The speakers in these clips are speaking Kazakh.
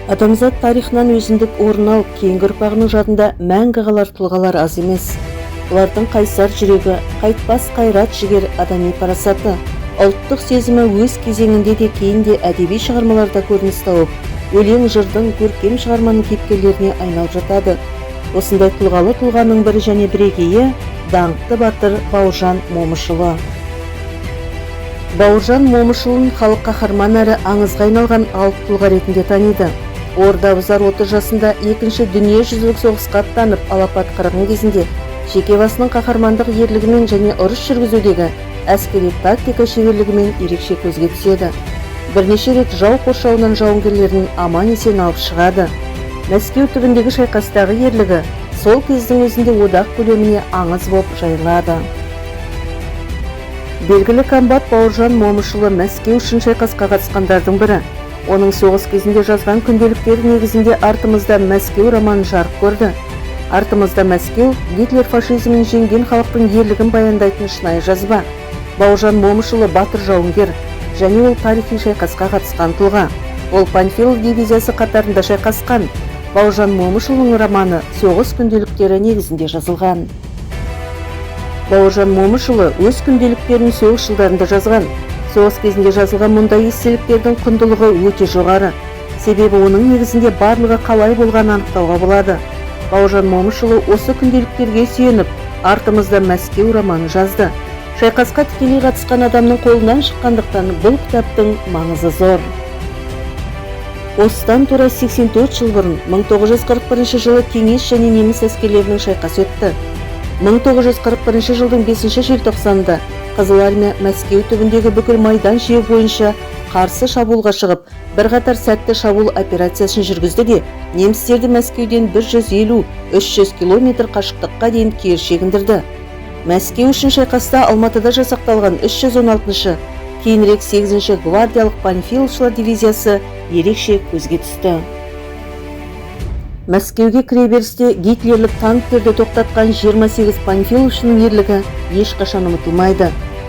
Адамзат тарихынан өзіндік орын алып, кейінгі ұрпағының жадында мәңгі қалар тұлғалар аз емес. Олардың қайсар жүрегі, қайтпас қайрат жігер, адами парасаты, ұлттық сезімі өз кезеңінде де кейінде әдеби шығармаларда көрініс тауып, өлең жырдың, көркем шығарманың кейіпкерлеріне айналып жатады. Осындай тұлғалы тұлғаның бірі және бірегейі даңқты батыр Бауыржан Момышұлы. Бауыржан Момышұлын халық қаһарманы әрі аңызға айналған алып тұлға ретінде таниды. Орда-бұзар 30 жасында екінші дүниежүзілік соғысқа аттанып, алапат қырғын кезінде жеке басының қаһармандық ерлігімен және ұрыс жүргізудегі әскери тактика шеберлігімен ерекше көзге түседі. Бірнеше рет жау қоршауынан жауынгерлерін аман-есен алып шығады. Мәскеу түбіндегі шайқастағы ерлігі сол кездің өзінде одақ көлеміне аңыз боп жайылады. Белгілі комбат Бауыржан Момышұлы Мәскеу үшін шайқасқа қатысқандардың бірі. Оның соғыс кезінде жазған күнделіктері негізінде «Артымызда Мәскеу» романы жарық көрді. «Артымызда Мәскеу» Гитлер фашизмін жеңген халықтың ерлігін баяндайтын шынайы жазба. Бауыржан Момышұлы батыр жауынгер, және ол тарихи шайқасқа қатысқан тұлға. Ол Панфилов дивизиясы қатарында шайқасқан. Бауыржан Момышұлының романы соғыс күнделіктері негізінде жазылған. Бауыржан Момышұлы өз күнделіктерін соғыс жылдарында жазған. Соғыс кезінде жазылған мұндай естеліктердің құндылығы өте жоғары. Себебі оның негізінде барлығы қалай болғанын анықтауға болады. Бауыржан Момышұлы осы күнделіктерге сүйеніп, «Артымызда Мәскеу» романын жазды. Шайқасқа тікелей қатысқан адамның қолынан шыққандықтан бұл кітаптың маңызы зор. Осыдан тура 84 жыл бұрын 1941 жылы кеңес және неміс әскерлерінің шайқасы өтті. 1941 жылдың 5 желтоқсанында Қызыл армия Мәскеу түбіндегі бүкіл майдан жүйе бойынша қарсы шабуылға шығып, бірқатар сәтті шабуыл операциясын жүргізді де, немістерді Мәскеуден 150-300 километр қашықтыққа дейін кері шегіндірді. Мәскеу үшін шайқаста Алматыда жасақталған 316-шы, кейінірек 8-ші гвардиялық Панфиловшылар дивизиясы ерекше көзге түсті. Мәскеуге кіреберісте гитлерлік танктерді тоқтатқан 28 Панфиловшының ерлігі ешқашан ұмытылмайды.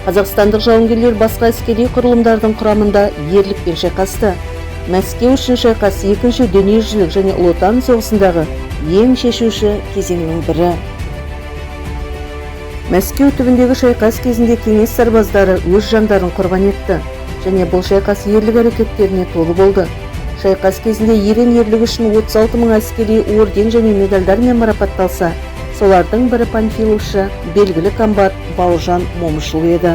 Қазақстандық жауынгерлер басқа әскери құрылымдардың құрамында ерлікпен шайқасты. Мәскеу үшін шайқас екінші дүниежүзілік және Ұлы Отан соғысындағы ең шешуші кезеңнің бірі. Мәскеу түбіндегі шайқас кезінде кеңес сарбаздары өз жандарын құрбан етті, және бұл шайқас ерлік әрекеттеріне толы болды. Шайқас кезінде ерен ерлігі үшін 36 000 әскери орден және медальдармен марапатталса, солардың бірі Панфиловшы белгілі комбат Бауыржан Момышұлы еді.